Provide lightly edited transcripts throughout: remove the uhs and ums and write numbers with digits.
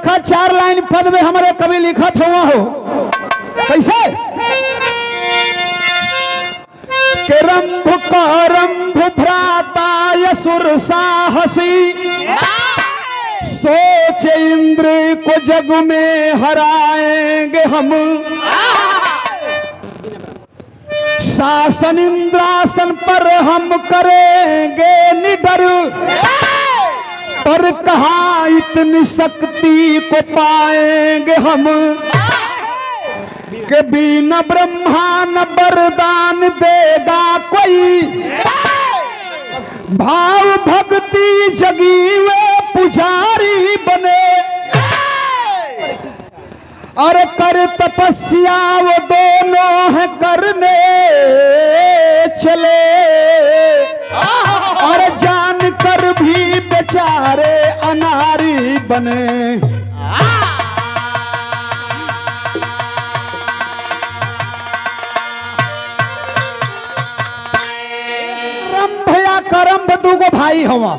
देखा 4 लाइन पद में हमारे कवि लिखत हुआ हो कैसे के रंभ को रंभ भ्राता यसुर साहसी सोच इंद्र को जग में हराएंगे हम शासन इंद्रासन पर हम करेंगे निडर पर कहाँ इतनी शक्ति को पाएंगे हम के बिना ब्रह्मा न वरदान देगा कोई भाव भक्ति जगी वे पुजारी बने और कर तपस्या वो दोनों है करने चले और जान कर भी बेचारे अनारी बने रंभ या करम्भ दूगो भाई हवा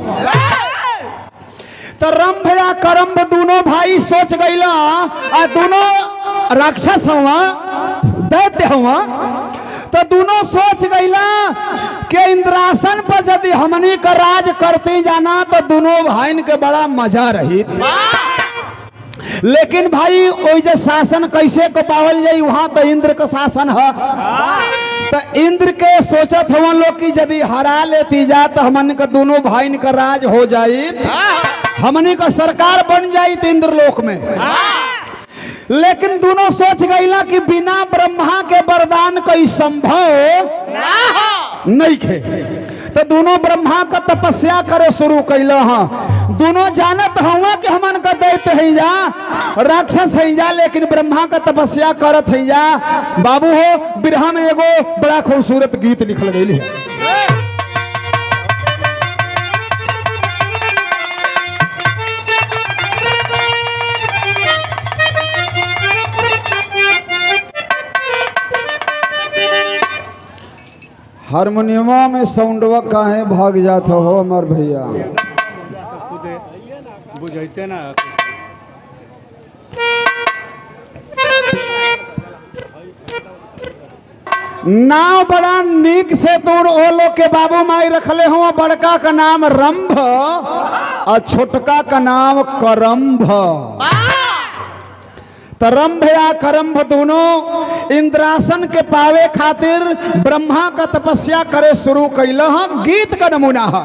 तो रंभ या करम्भ दोनों भाई सोच गईला आ दोनों राक्षस हुआ दैत्य हुआ तो दोनों सोच गईला कि इंद्रासन पर यदि हमनी का राज करते जाना तो दोनों भाई के बड़ा मजा रही लेकिन भाई वही जो शासन कैसे को पावल जाई वहां तो इंद्र का शासन है तो इंद्र के सोचत हुआ लोग कि यदि हरा लेती जा तो हमन का दोनों भाई का राज हो जाई हमनी का सरकार बन जाई तो इंद्रलोक में लेकिन दोनों सोच गईला कि बिना ब्रह्मा के वरदान कोई संभव नहीं खे तो दोनों ब्रह्मा का तपस्या करे शुरू कैला हाँ दोनों जानत हुआ कि हमन का दैत्य है जा राक्षस है जा लेकिन ब्रह्मा का तपस्या करत है जा बाबू हो बिरहा में एगो बड़ा खूबसूरत गीत लिखल गई है हारमोनियमा में साउंडवा काहे भाग जाता हो हमार भैया बुझते ना नाव बड़ा नीक से तोड़ ओ लोग के बाबू माई रखले हो बड़का का नाम रंभ और छोटका का नाम करम्भ तरम्भ या करम्भ दोनों इंद्रासन के पावे खातिर ब्रह्मा का तपस्या करे शुरू कैला है गीत का नमूना है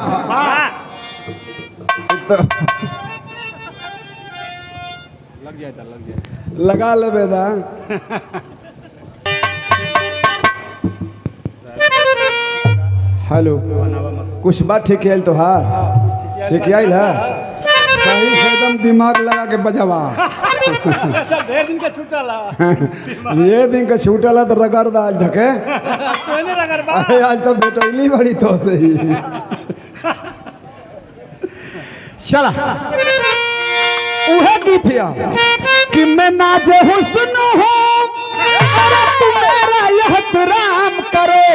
लगा ले बेदा हेलो कुछ बात ठीक है तो हार ठीक है सही से एकदम दिमाग लगा के बजावा ढेर दिन का छूटला ये दिन का छूटला तो रगड़ दा आज धके अरे आज तो बेटैली बड़ी तो सही चला उहे गीत है कि मैं नाजे हुस्न हूँ अरे तू मेरा एहतराम करो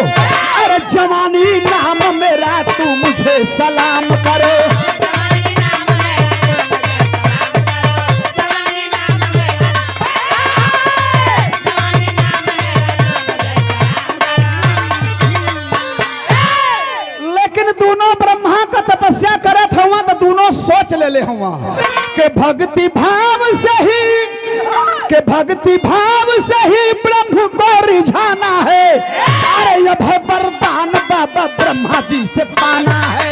अरे जवानी नाम मेरा तू मुझे सलाम करो दोनों ब्रह्मा का तपस्या करत हुआ तो दोनों सोच ले हुआ के भक्ति भाव से ही ब्रह्म को रिझाना है अरे यह वरदान बाबा ब्रह्मा जी से पाना है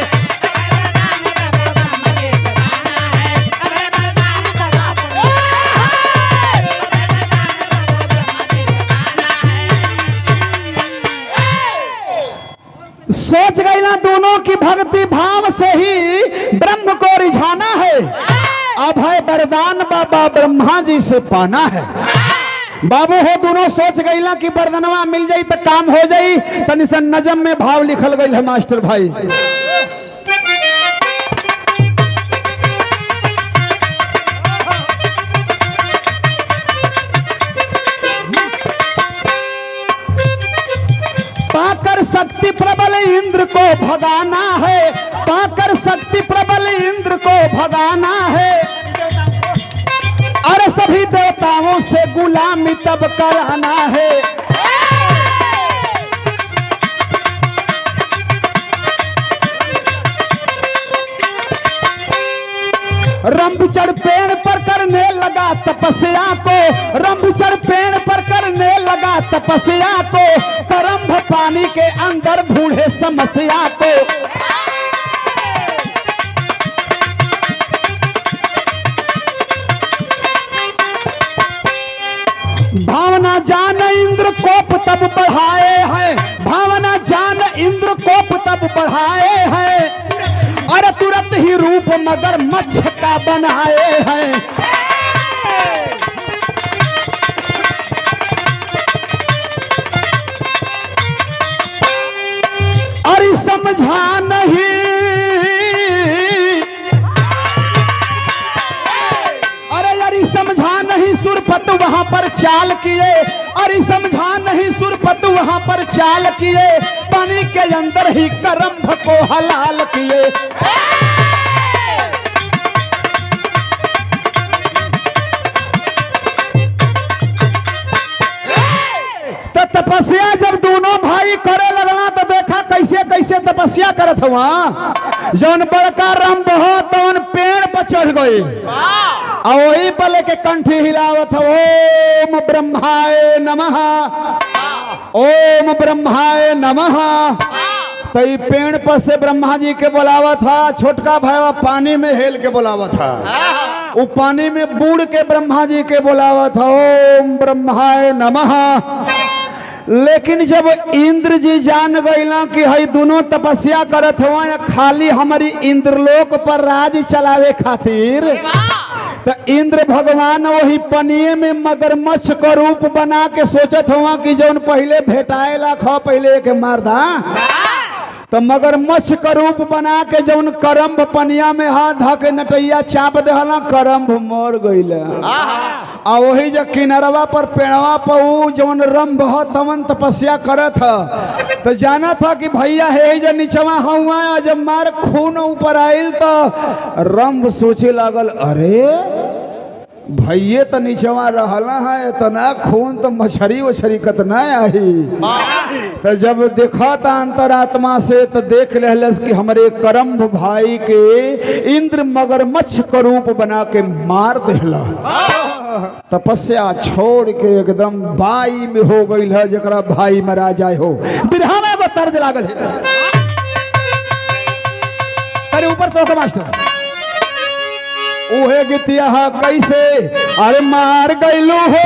सोच गई ना दोनों की भक्ति भाव से ही ब्रह्म को रिझाना है अब है वरदान बाबा ब्रह्मा जी से पाना है बाबू हो दोनों सोच गई ना कि वरदानवा मिल जाई तो काम हो जाई तनि से नजम में भाव लिखल गई है मास्टर भाई पाकर शक्ति प्रबल इंद्र को भगाना है पाकर शक्ति प्रबल इंद्र को भगाना है से गुलामी तब कराना है। रंभ चढ़ पेड़ पर करने लगा तपस्या को, रंभ चढ़ पेड़ पर करने लगा तपस्या को, करंभ पानी के अंदर ढूंढे समस्या को। भावना जान इंद्र कोप तब बढ़ाए हैं, भावना जान इंद्र कोप तब बढ़ाए हैं, अरे तुरंत ही रूप मगर मच्छ का बनाए हैं। अरे समझा नहीं, अरे समझा नहीं सुरपत वहां पर चाल किए, अरे समझा नहीं सुरपत वहां पर चाल किए, पानी के अंदर ही करंभ को हलाल किए। तो तपस्या जब दोनों भाई करे लगला तो देखा कैसे कैसे तपस्या करत हुआ। जौन बड़का रंभ हो तौन पेड़ पर चढ़ गई और वही पले के कंठी हिलावत हो, ओम ब्रह्माय नमः, ओम ब्रह्माय नमः। तो पेड़ पर से ब्रह्मा जी के बुलावा था, छोटका भाई पानी में हेल के बुलावा था, वो पानी में बूढ़ के ब्रह्मा जी के बुलावा था, ओम ब्रह्माय नमः। लेकिन जब इंद्र जी जान गईला कि हई दोनों तपस्या करत हुआ या खाली हमारी इंद्रलोक पर राज चलावे खातिर, तो इंद्र भगवान वही पनिये में मगरमच्छ का रूप बना के सोचत हुआ कि जौन पहले भेटाए ला खा पहले के मार दा। तो मगरमच्छ का रूप बना के जौन करंभ पनिया में हाथ धा के नटैया चाप देहला, करंभ मर गईल। आ वही जो किनारवा पर पेड़वा पर जौन रंभ ह तमन तपस्या करत ह, तो जाना था कि भैया है जो नीचवा हुआ, जब मार खून ऊपर आयल तो रंभ सोचे लागल, अरे भैये तो नीचवा रहला है, इतना खून तो मछरी वछरी कतना आई। तो जब देखा था अंतरात्मा से तो देख लेलस कि हमारे करंभ भाई के इंद्र मगरमच्छ का रूप बना के मार देला। तपस्या छोड़ के एकदम बाई में हो गई है, जरा भाई मरा जाए हो। बिरहा में एगो तर्ज लागल है, अरे ऊपर से होगा मास्टर उहे गीतिया कैसे, अरे मार गईलू हो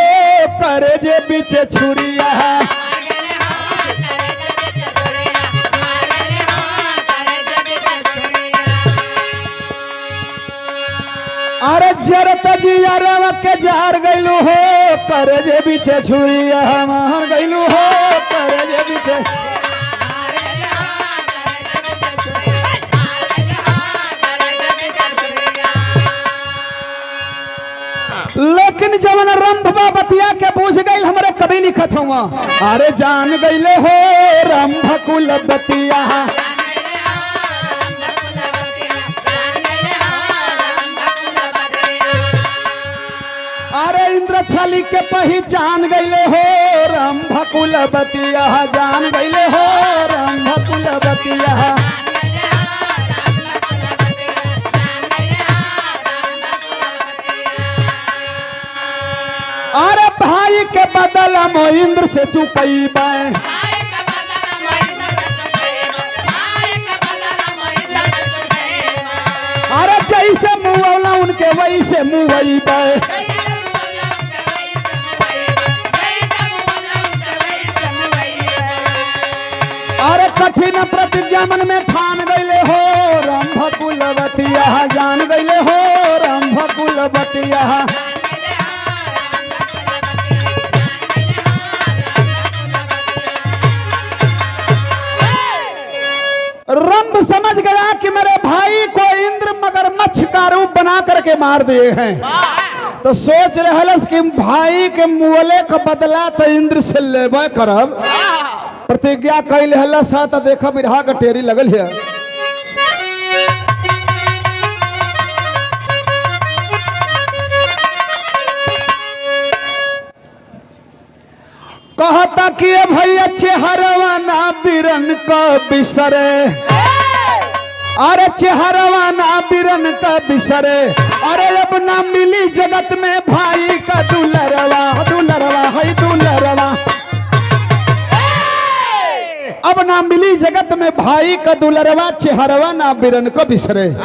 करे जे बीचे छुरिया, अरे जरत जियरवा के जार गईलू हो करे जे बीचे छुरिया, मार गईलू हो करे जे बीचे। लेकिन जवन रंभ बतिया के पूछ गई हमारे कभी लिखत हुआ, अरे जान गईले हो रंभ कुल बतिया, अरे इंद्र छली के पहचान गईले हो रंभ कुल बतिया, जान गईले हो रंभ कुल बतिया। अरे भाई के बदल मो इंद्र से चुकई बाए, अरे जैसे मुँह उनके वैसे मुँह वही बाए, अरे कठिन प्रतिज्ञा मन में ठान गईले हो रंभ कुलवतिया, जान गईले हो रंभ कुलवतिया। रंभ समझ गया कि मेरे भाई को इंद्र मगरमच्छ का रूप बना करके मार दिए हैं, तो सोच रहे कि भाई के मुअले का बदला तो इंद्र से लेबे करब। प्रतिज्ञा कैल हलस तो देखो बिरहा का टेरी लगल है। कहता कि ये भैया चेहरवा ना बिरन का बिसरे, अरे चेहरवा ना बिरन का बिसरे, अरे अब ना मिली जगत में भाई का दुलरवा, दुलरवा है दुलरवा, अब ना मिली जगत में भाई का दुलरवा, चेहरवा ना बिरन का बिसरे।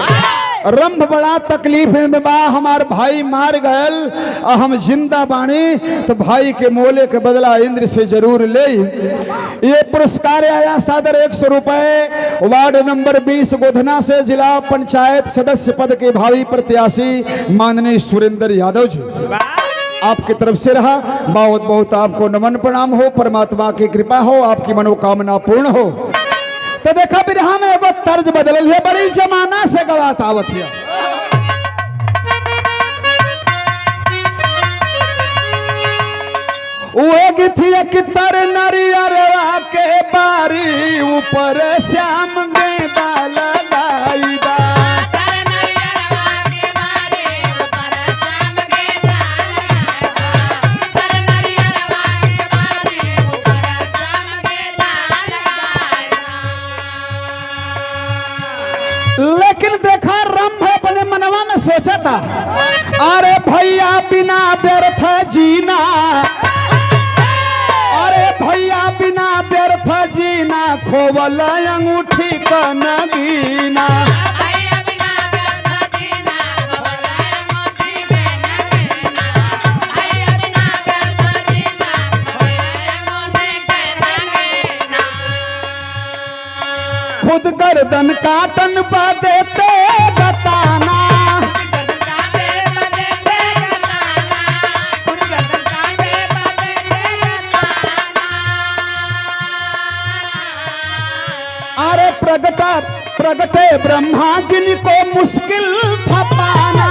रंभ बड़ा तकलीफ में बा, हमार भाई मार गयल, हम जिंदा बाणी, तो भाई के मोले के बदला इंद्र से जरूर ले। ये पुरस्कार आया सादर 100 रुपए वार्ड नंबर 20 गोधना से जिला पंचायत सदस्य पद के भावी प्रत्याशी माननीय सुरेंद्र यादव जी, आपकी तरफ से रहा। बहुत बहुत आपको नमन प्रणाम हो, परमात्मा की कृपा हो, आपकी मनोकामना पूर्ण हो। तो देखा बिरहा में एगो तर्ज बदल है, बड़ी जमाना से गवात आवत है। वो गिथिया की तर नरियरवा के बारी ऊपर श्याम गेंदा लगाईदा, लेकिन देखा रंभ अपने मनवा में सोचा था, अरे भैया बिना व्यर्थ जीना, अरे भैया बिना व्यर्थ जीना, खोवल अंगूठी का नगीना, खुद गर्दन काटन पा देते बताना, अरे प्रगटे ब्रह्मा जिनको मुश्किल था पाना,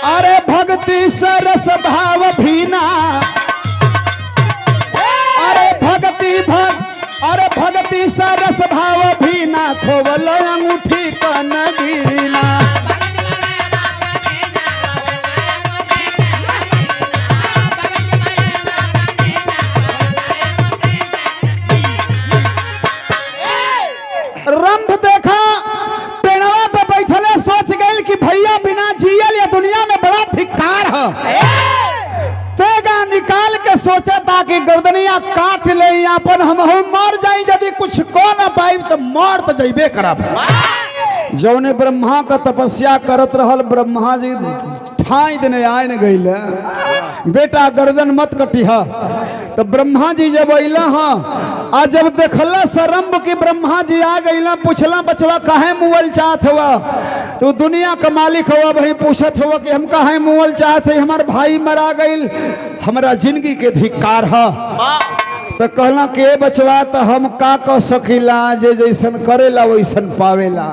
अरे भक्ति सरस भाव भीना, अरे भक्ति सरस भाव भीना, खोवल अंगूठी का नगीना, रंभ देखा पेड़वा पे बैठले, सोच गई कि भैया बिना जियल या दुनिया में बड़ा धिक्कार है। तेगा निकाल के सोचा था कि गर्दनिया काट ले, अपन हम मर जाई, यदि कुछ को न पाई तो मर तो जइबे करब। जौने ब्रह्मा का तपस्या करत रहल, ब्रह्मा जी ठाई दिन आए न गईल, बेटा गर्दन मत कटिहा। तो ब्रह्मा जी जब अला हाँ, आज जब देखला सरम्ब की ब्रह्मा जी आ गईला, पूछला बचवा काहे मुअल चाहत हुआ, तो दुनिया का मालिक हुआ, वही पूछत हुआ कि हम काहे मुअल चाहत है, हमार भाई मरा गईल, हमारा जिंदगी के धिक्कार है। तो कहला के बचवा तो हम का कह सकीला, जे जैसन करेला वैसन पावेला।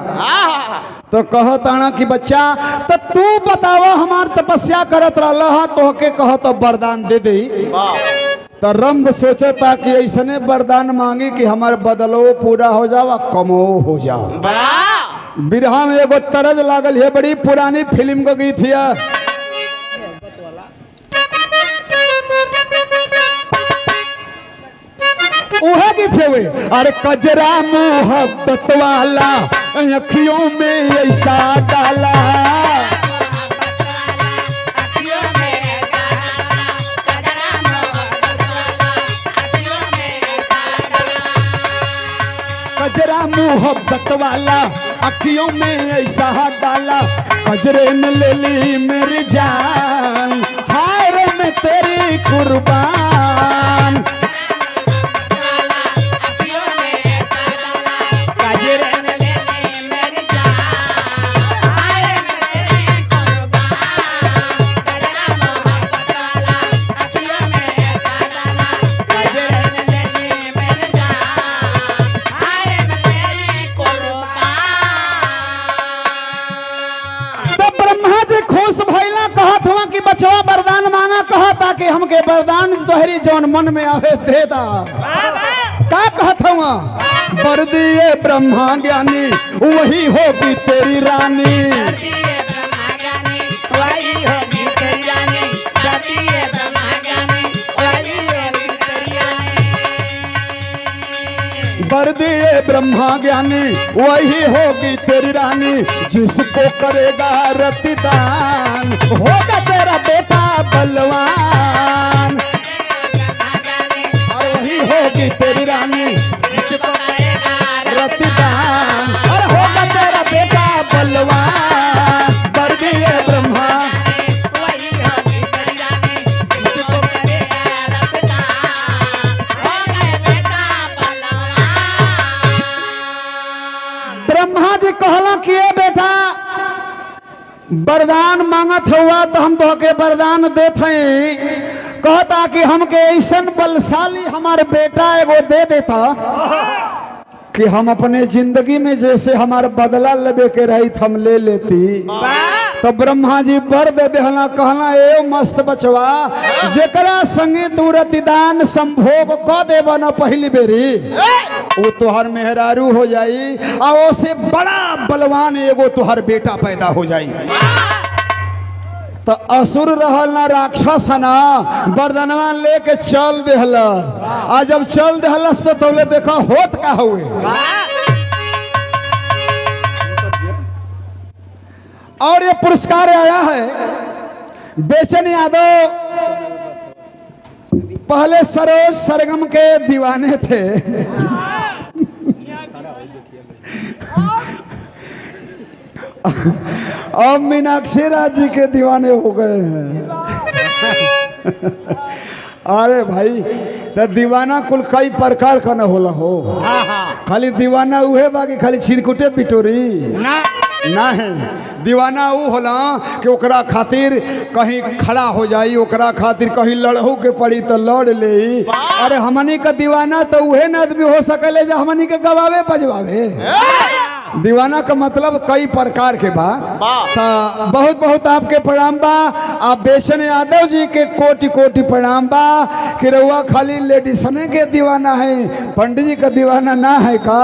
तो कहताना कि बच्चा तो तू बतावा, हमार तपस्या करत रहा तो के कह तो वरदान दे दे। तो रंभ सोचता कि ऐसने वरदान मांगी कि हमारे बदलो पूरा हो जाओ, कमो हो जाओ। बिरहा में एगो तरज लागल है, बड़ी पुरानी फिल्म का गीत है। उहे गीत है वे, अरे कजरा मोहब्बत वाला अखियों में ऐसा डाला, कजरा मोहब्बत वाला अखियों में ऐसा डाला, कजरे ने ले ली मेरी जान, हाय रे मैं तेरी कुर्बान। बचवा वरदान मांगा, कहा ताकि हमके वरदान तोहरी जौन मन में आवे दे दा। का कहत हुआ बर दिए ब्रह्मा ज्ञानी वही होगी तेरी रानी। बर दिए ब्रह्मा ज्ञानी वही होगी तेरी रानी। जिसको करेगा रतिदान होगा तेरा बेटा बलवान। और वही होगी तेरी रानी रतिदान और होगा तेरा बेटा बलवान। बर दिए ब्रह्मा ब्रह्मा जी कहला कि ए बेटा वरदान मांगत हुआ तो हम तो के वरदान देत हैं। कहता कि हमके ऐसन बलशाली हमारे बेटा एगो दे देता कि हम अपने जिंदगी में जैसे हमारे बदला लेबे के रही हम ले लेती। तो ब्रह्मा जी बर दे देहला कहला ए मस्त बचवा जेकरा संगे तू रतिदान संभोग क देबा न पहली बेरी वो तुहार मेहरारू हो जाई और ओसे बड़ा बलवान एगो तुहार बेटा पैदा हो जाई। तो असुर रहल ना राक्षस ना वरदानवा लेके चल देहलस। आ जब चल देहलस तो तोले देखा होत का हुए। और ये पुरस्कार आया है बेचन यादव पहले सरोज सरगम के दीवाने थे। अब मीनाक्षी राज जी के दीवाने हो गए हैं। अरे भाई तो दीवाना कुल कई प्रकार का न होला हो। खाली दीवाना उहे बाकी खाली छिरकुटे पिटोरी ना है। दीवाना वो होला कि ओकरा खातिर कहीं खड़ा हो जाई, ओकरा खातिर कहीं लड़हू के पड़ी तो लड़ ले। अरे हमनी का दीवाना तो उहे न आदमी हो सकले जो हमनी के गवावे बजवावे। दीवाना का मतलब कई प्रकार के बा। तो बहुत बहुत आपके प्रणाम बा। आप बेचन यादव जी के कोटि कोटि प्रणाम बा कि रउआ खाली लेडीसने के दीवाना है, पंडित जी का दीवाना ना है का।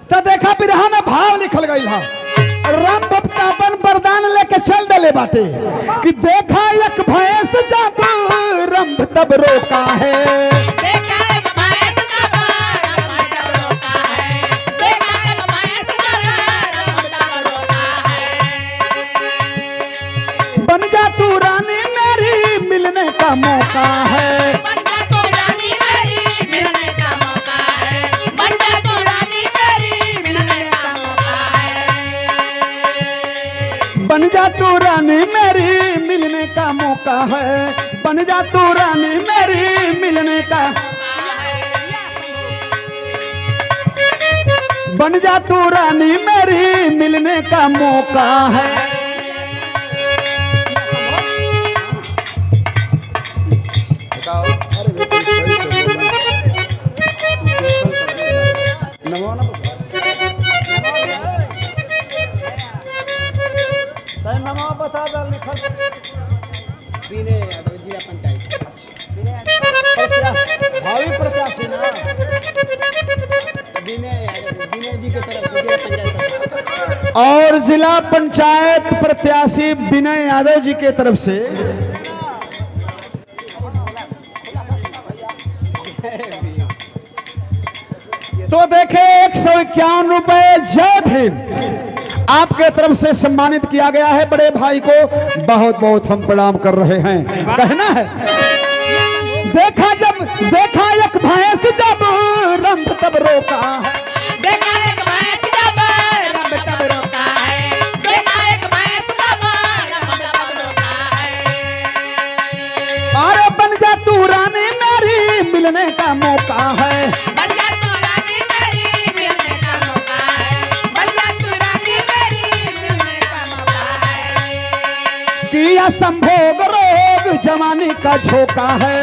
तो देखा बिरहा में भाव लिखल गई है। राम अपन वरदान लेके चल दले बाटे कि देखा एक भैंस जब रंभ तब रोका है। बन जा तू रानी मेरी मिलने का मौका है। बन जा तू रानी मेरी मिलने का मौका है। बन जा तू रानी मेरी मिलने का। बन जा तू रानी मेरी मिलने का मौका है। और जिला पंचायत प्रत्याशी विनय यादव जी के तरफ से तो देखे 151 रुपए जय भीम आपके तरफ से सम्मानित किया गया है। बड़े भाई को बहुत बहुत हम प्रणाम कर रहे हैं। कहना है देखा एक भैंस जब रंभ तब रोका है। देखा एक भैंस जब रंभ तब रोका है। देखा एक भैंस जब रंभ तब रोका है। अरे बन जा तू रानी मेरी मिलने का मौका है। बन जा तू रानी मेरी मिलने का मौका है। बन जा तू रानी मेरी मिलने का मौका है। किया संभोग रोग जवानी का झोंका है।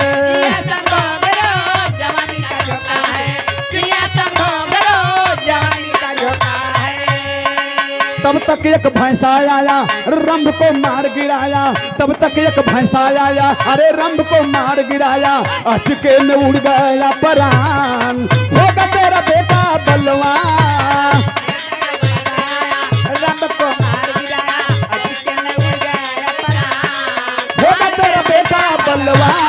तो तब तक एक भैंसा आया रंभ को मार गिराया, तब तक एक भैंसा आया अरे रंभ को मार गिराया, अचके में उड़ गया परान, होगा तेरा बेटा बलवान। रंभ को मार गिराया, अचके में उड़ गया परान, होगा तेरा बेटा बलवान।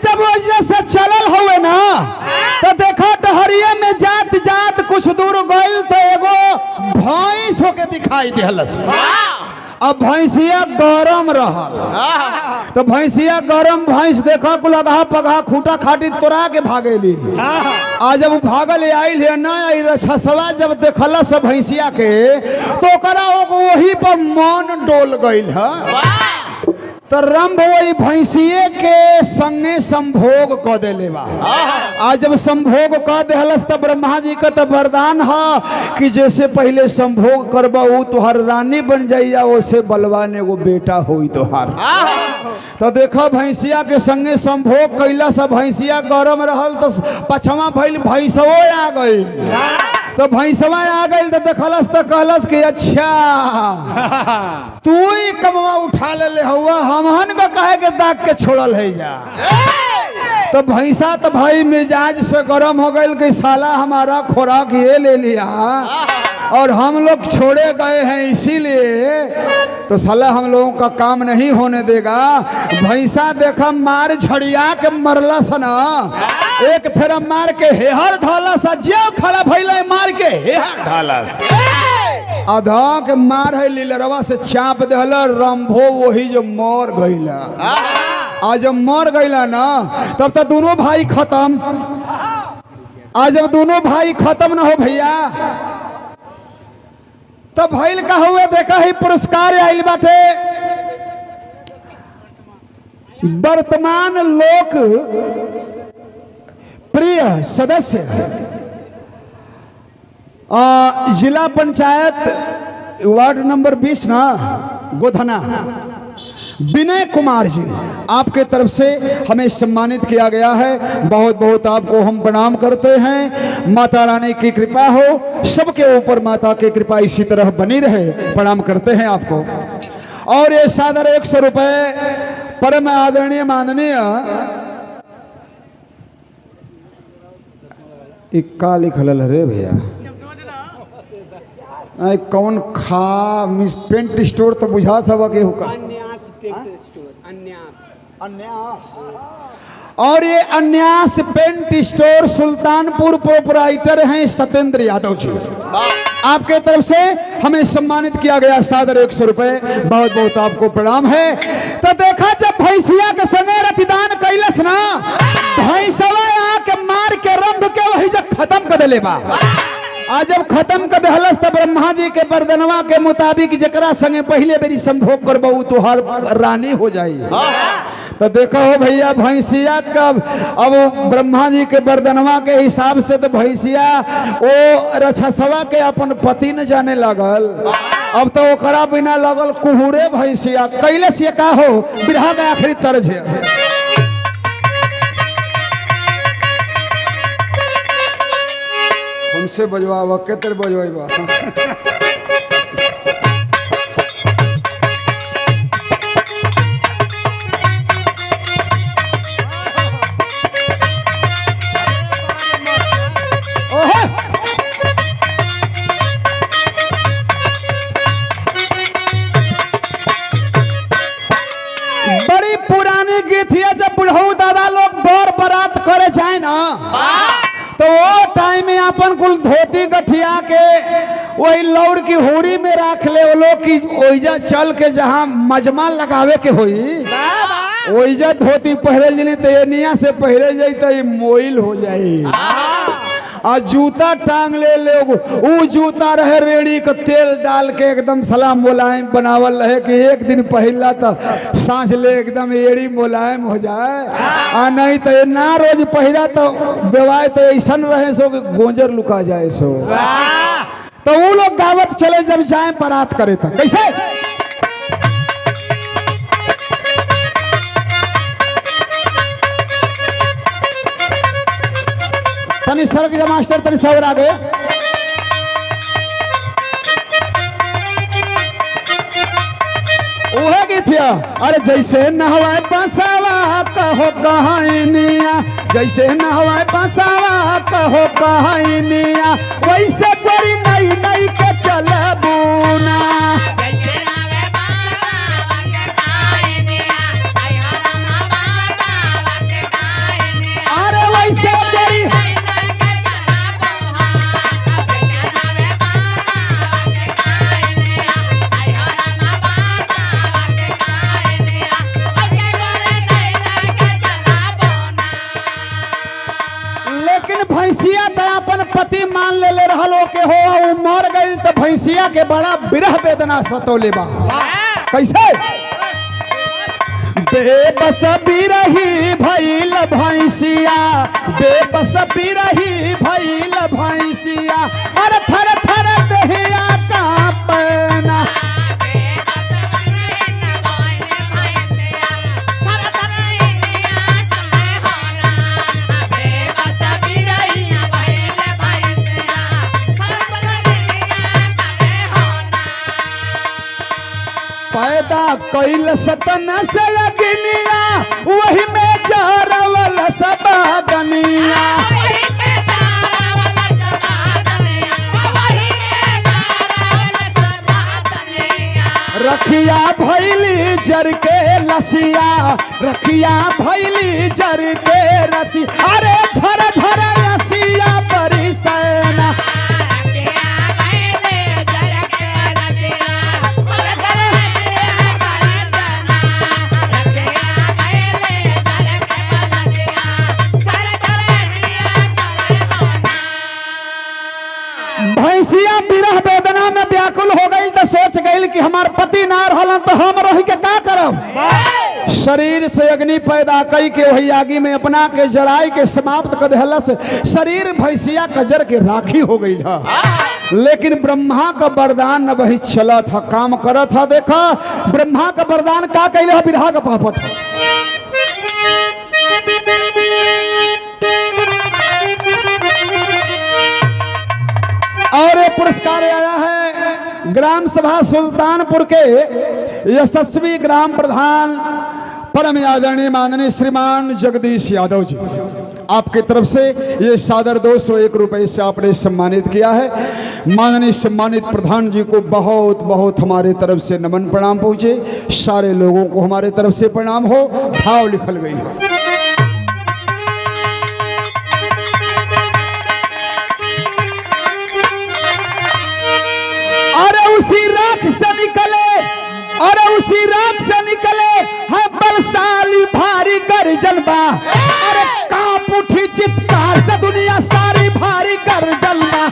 जब वजह से चलल हुए ना तो देखा डहरिया में जात जात कुछ दूर गइल तो एगो भैंस होके दिखाई दिहलस। अब भैंसिया गरम रहल तो भैंसिया गरम भैंस देखा कुल अगहा पगहा खूटा खाटी तोड़ा के भागेली। आज जब भागल आइल है ना रछसवा जब देखलस भैंसिया के तो ओकरा वही पर मन डोल गइल है। तो रंभ वही भैंसिए के संगे संभोग क देले बा। आज जब संभोग क देहलस तब ब्रह्मा जी का तो वरदान है कि जैसे पहले संभोग करबा उ तुहार रानी बन जाइया वैसे बलवान एगो बेटा होई तुहार। तो देखो भैंसिया के संगे संभोग कैला से भैंसिया गरम रहल तो पछवा भइल भैंसवो आ गई। तो भैंसवा आ गई तो देखलस तो कहलस कि अच्छा तू ही कमवा उठा ले हुआ हमहन को कहे के दाग के छोड़ल है जा। तो भैंसा तो भाई मिजाज से गरम हो गई कि साला हमारा खुराक ये ले लिया और हम लोग छोड़े गए हैं इसीलिए तो साला हम लोगों का काम नहीं होने देगा। भैंसा देखा मार झड़िया के मरला सना एक फेरा मार के हेहर ढाला सा जो खड़ा भइले मार के हेहर ढाला आधा के मार है लीलरवा से चाप देहल रंभो वही जो मर गईला। आज जब मर गईला ना तब तो दोनों भाई खत्म। आज जब दोनों भाई खत्म ना हो भैया तब भइल का हुए देखा ही पुरस्कार आइल बाटे वर्तमान लोक प्रिय सदस्य जिला पंचायत वार्ड नंबर 20 ना गोधना विनय कुमार जी आपके तरफ से हमें सम्मानित किया गया है। बहुत बहुत आपको हम प्रणाम करते हैं। माता रानी की कृपा हो सबके ऊपर, माता की कृपा इसी तरह बनी रहे। प्रणाम करते हैं आपको। और ये सादर 100 रुपए परम आदरणीय माननीय इक्का लिखल रे भैया कौन खा मिस पेंट स्टोर तो बुझा था के हुका और ये अन्यास पेंट स्टोर सुल्तानपुर प्रोपराइटर हैं सत्येंद्र यादव जी। आपके तरफ से हमें सम्मानित किया गया सादर 100 रुपए। बहुत बहुत आपको प्रणाम है। तो देखा जब भैंसिया के संगे रतिदान कैलस ना भैंसवा आके मार के रंभ के वही जब खत्म कर देले बा। आज जब खत्म कर दहलस तब ब्रह्मा जी के वरदनवा के मुताबिक जकरा संगे पहले बेरी संभोग करबहू तो हर रानी हो जाई। तो देखो भैया भैंसिया कब अब ब्रह्मा जी के वरदनवा के हिसाब से तो भैंसिया वो रछसवा के अपन पति न जाने लगल। अब तो ओकरा बिना लगल कुहुरे भैंसिया कैलस ये का हो बिरहा का आखिरी तर्ज है। हमसे बजवावा के तेरे बजवाइबा बड़ी पुरानी गीत है। जब बुढ़ऊ दादा लोग बर बारात करे जाए ना तो वो टाइम में अपन कुल धोती गठिया के वही लौर की होरी में रख ले वो लोग की ओइजा चल के जहाँ मजमा लगावे के होई ओइजा धोती पहरे जनी तो एनिया से पहरे जाई तो मोइल हो जाई। आ जूता टांग ले लोग वो जूता रहे रेड़ी का तेल डाल के एकदम सलाम मुलायम बनावल रहे कि एक दिन पहला तो सांस ले एकदम एड़ी मुलायम हो जाए। आ नहीं तो ना रोज पहिरा तो बेवाय तो ऐसा रहे सो कि गोंजर लुका जाए सो। तो वो लोग गावत चले जब जाए बारात करे था कैसे तनी सड़क जा मास्टर तनी सवर आगे। उहे गीत है। अरे जैसे नहवाए बसावा कहो कहानिया, जैसे नहवाए बसावा कहो कहानिया, वैसे कोई नई नई के चले बुना। अरे वैसे कोई भैंसिया तो अपन पति मान ले रहल के हो, उ मर गई तो भैंसिया के बड़ा विरह वेदना सतौले बा। कैसे? बेबस बिरही भइल भैंसिया, बेबस बिरही भइल भैंसिया, अरे थर थर देहिया कांपना। पैदा कैल सतन से अग्निया, वही में जरवल सब दनिया। रखिया भैली जर के लसिया, रखिया भैली जर के रसी, अरे झर झर रसिया बड़ी सेना। भैंसिया विरह वेदना में व्याकुल हो गई तो सोच गई कि हमार पति ना रहलन तो हम रह के का करब। शरीर से अग्नि पैदा कई के वही आगी में अपना के जराई के समाप्त कर देहलस। शरीर भैंसिया कजर के राखी हो गई था, लेकिन ब्रह्मा का वरदान न वही चला था, काम करा था। देखा ब्रह्मा का वरदान का कैले बिरहा का पापट। और ये पुरस्कार आया है ग्राम सभा सुल्तानपुर के यशस्वी ग्राम प्रधान परम आदरणीय माननीय श्रीमान जगदीश यादव जी, आपकी तरफ से ये सादर 201 रुपए से आपने सम्मानित किया है। माननीय सम्मानित प्रधान जी को बहुत बहुत हमारे तरफ से नमन प्रणाम पहुँचे। सारे लोगों को हमारे तरफ से प्रणाम हो। भाव लिखल गई है। उसी राख से निकले, अरे उसी राख से निकले है बलशाली भारी गर्जन बा, अरे कांप उठी चित्कार से दुनिया सारी भारी गर्जन बा।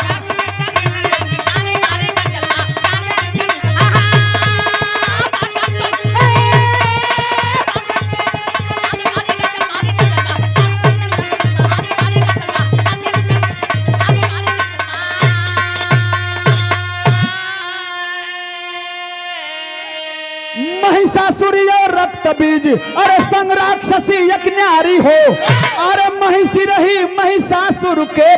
महिषासुर रक्त बीज, अरे संग राक्षसी एक न्यारी हो, अरे महिषी रही महिषासुर के,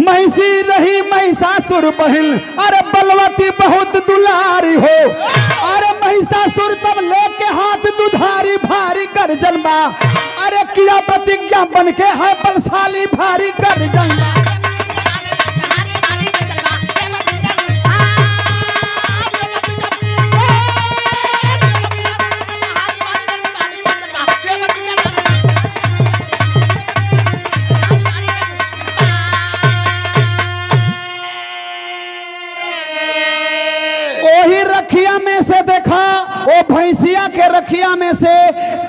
महिषी रही महिषासुर बहन, अरे बलवती बहुत दुलारी हो। अरे महिषासुर तब लेके हाथ दुधारी भारी गर्जन बा, अरे किया प्रतिज्ञा बन के है बलशाली भारी गर्जन बा। रखिया में से देखा, वो भैंसिया के रखिया में से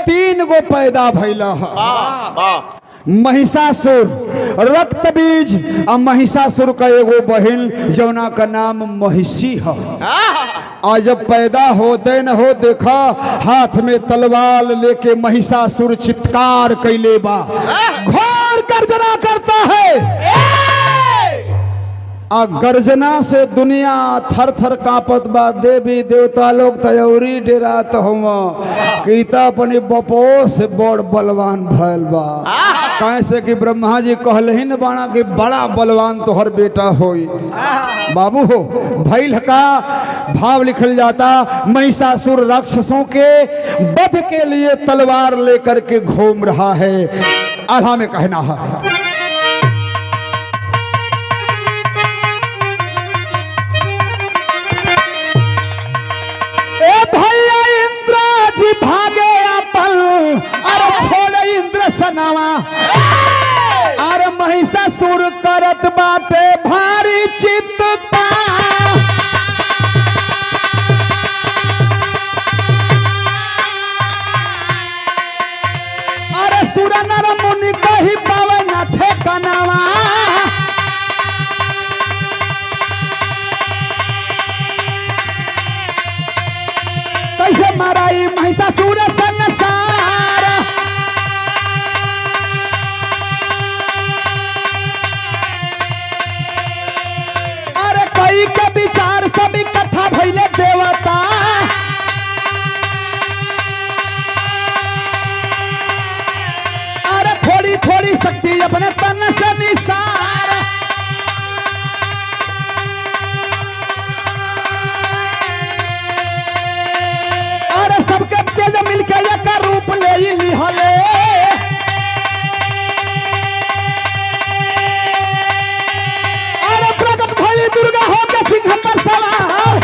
3 गो पैदा भइला है। महिषासुर रक्त बीज और महिषासुर का एगो बहन जौना का नाम महिषी है। आज जब पैदा होते न हो देखा हाथ में तलवार लेके महिषासुर चित्कार कैले बा, घोर गर्जना करता है। आ गर्जना से दुनिया थर थर कांपत बा। देवी देवता लोग तयौरी डेरात हुआ, कीता अपने बपो से बड़ बलवान भैल बा। कैसे कि ब्रह्मा जी कहले न बाणा कि बड़ा बलवान तोहर बेटा होई। बाबू हो भैल का भाव लिखल जाता, महिषासुर राक्षसों के वध के लिए तलवार लेकर के घूम रहा है। आधा में कहना है भागे अपन अरे छोड़ इंद्र सनावा अरे महिषासुर करत बाटे भारी चित्ता। अरे सुर नर मुनि कही पावे न ठेकानावा। कैसे माराई महिषासुर संसार अरे कई के विचार सब इकट्ठा भइले देवता। अरे थोड़ी थोड़ी शक्ति अपने तन से निसार। सबके तेज मिलके एक रूप ले लिहले। अरे प्रकट भइली दुर्गा होके सिंह पर सवार।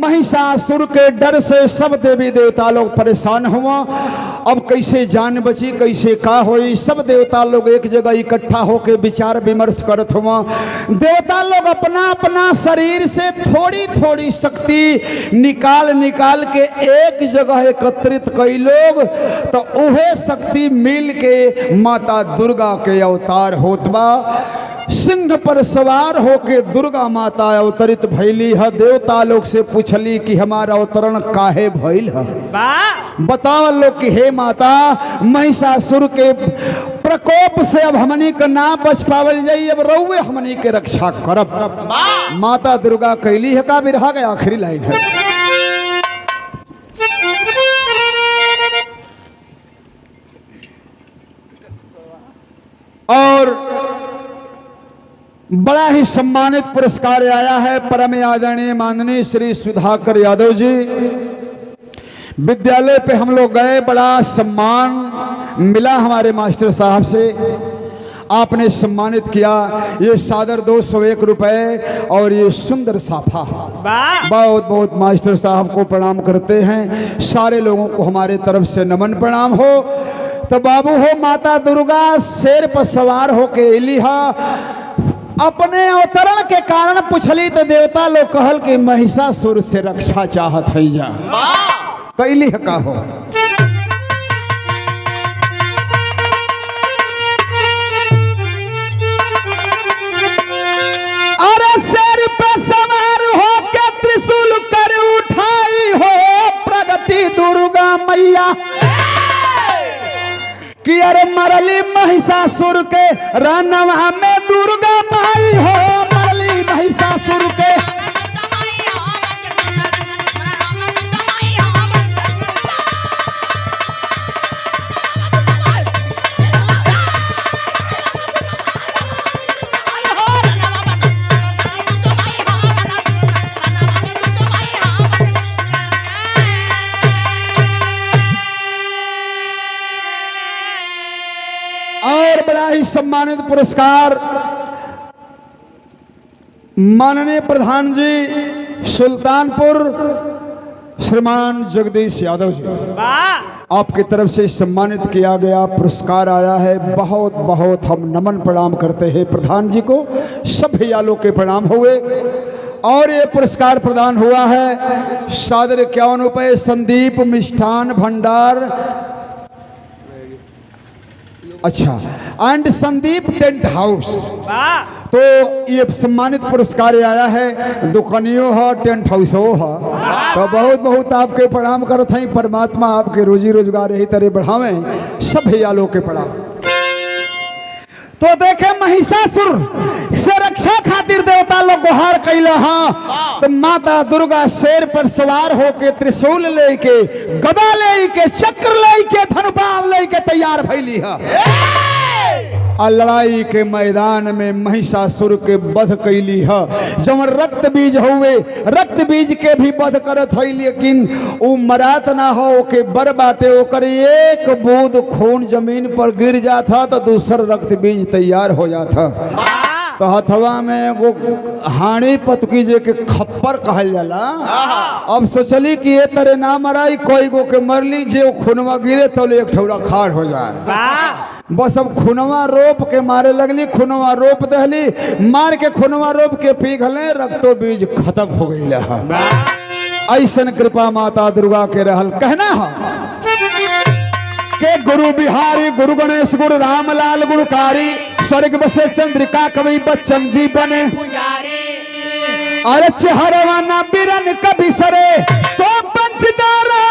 महिषासुर के डर से सब देवी देवता लोग परेशान हुआ। अब कैसे जान बची, कैसे का होई। सब देवता लोग एक जगह इकट्ठा होके विचार विमर्श करत हुआ। देवता लोग अपना अपना शरीर से थोड़ी थोड़ी शक्ति निकाल निकाल के एक जगह एकत्रित कई लोग, तो उहे शक्ति मिल के माता दुर्गा के अवतार होत बा। सिंह पर सवार होके दुर्गा माता अवतरित भैली है। देवता लोग से पूछली कि हमारा अवतरण काहे भइल है। बताओ लोग कि हे माता महिषासुर के प्रकोप से अब हमनी का ना बच पावल जाई, अब रउए हमनी के रक्षा करब। माता दुर्गा कैली है का बिरहा के आखिरी लाइन है। और बड़ा ही सम्मानित पुरस्कार आया है परम आदरणीय माननीय श्री सुधाकर यादव जी। विद्यालय पे हम लोग गए, बड़ा सम्मान मिला हमारे मास्टर साहब से। आपने सम्मानित किया। ये सादर 201 रुपए और ये सुंदर साफा। बहुत बहुत मास्टर साहब को प्रणाम करते हैं। सारे लोगों को हमारे तरफ से नमन प्रणाम हो। तो बाबू हो माता दुर्गा शेर पर सवार होके एली हा। अपने अवतरण के कारण पूछली तो देवता लोग कहल कि महिषासुर से रक्षा चाहत है जा। कैली है का हो। अरे शेर पे सवार हो के त्रिशूल कर उठाई हो प्रगति दुर्गा मैया कि अरे मरली महिषासुर के रनवा में दुर्गा माई हो। मरली महिषासुर के और बड़ा ही सम्मानित पुरस्कार माननीय प्रधान जी सुल्तानपुर श्रीमान जगदीश यादव जी, आपकी तरफ से सम्मानित किया गया पुरस्कार आया है। बहुत बहुत हम नमन प्रणाम करते हैं प्रधान जी को। सब भैयालों के प्रणाम हुए। और ये पुरस्कार प्रदान हुआ है सादर 51 रुपये संदीप मिष्ठान भंडार, अच्छा, एंड संदीप टेंट हाउस। तो ये सम्मानित पुरस्कार आया है। दुकानियों हो टेंट हाउस हो तो बहुत बहुत आपके प्रणाम करते हैं। परमात्मा आपके रोजी रोजगार यही तरह बढ़ावे। सब भैयालों के प्रणाम। तो देखे महिषासुर से रक्षा खातिर देवता लोग गुहार कैला हाँ तो माता दुर्गा शेर पर सवार होके त्रिशूल लेके गदा लेके चक्र लेके धनुपाल लेके तैयार भइली है और लड़ाई के मैदान में महिषासुर के वध कैली है। जब रक्त बीज हुए रक्त बीज के भी वध करत है लेकिन वो मरात ना हो के बर बाटे ओकर एक बूंद खून जमीन पर गिर जाता तो दूसर रक्त बीज तैयार हो जाता। तो हथवा में एगो हाणी पतकी जे के खप्पर कहल जाला। अब सोचली कि ये तरह ना मराई कोई गो के मरली जे खूनवा गिरे तो एक ठौरा खाड़ हो जाए। बस अब खूनवा रोप के मारे लगली खूनवा रोप दहली मार के खूनवा रोप के पी गले रक्तो बीज खत्म हो गई। ऐसन कृपा माता दुर्गा के रहल कहना है के गुरु बिहारी गुरु गणेश गुरु रामलाल गुरुकारी स्वर्ग बसे चंद्रिका कवि बच्चन जी बने अरे चेहरवाना बिरन कभी सरे तो पंचदारा